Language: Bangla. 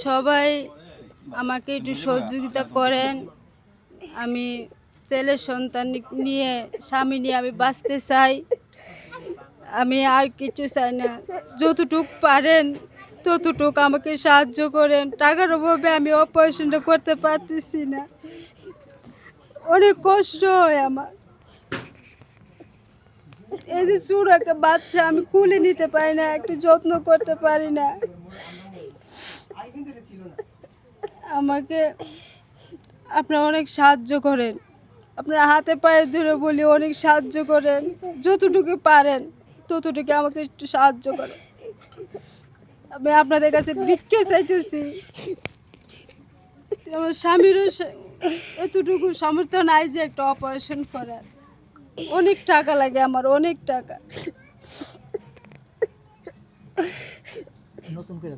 সবাই আমাকে একটু সহযোগিতা করেন। আমি ছেলে সন্তান নিয়ে স্বামী নিয়ে আমি বাঁচতে চাই। আমি আর কিছু চাই না। যতটুক পারেন ততটুক আমাকে সাহায্য করেন। টাকার অভাবে আমি অপারেশনটা করতে পারতেছি না। অনেক কষ্ট হয় আমার। এই যে ছোট একটা বাচ্চা আমি কুলে নিতে পারি না, একটু যত্ন করতে পারি না। আমাকে আপনারা অনেক সাহায্য করেন। আপনারা হাতে পায়ে ধরে বলি অনেক সাহায্য করেন। যতটুকু পারেন ততটুকু আমাকে একটু সাহায্য করেন। আমি আপনাদের কাছে ভিক্ষে চাইতেছি। আমার স্বামীরও এতটুকু সামর্থ্য নাই যে একটা অপারেশন করার। অনেক টাকা লাগে আমার, অনেক টাকা। নতুন করে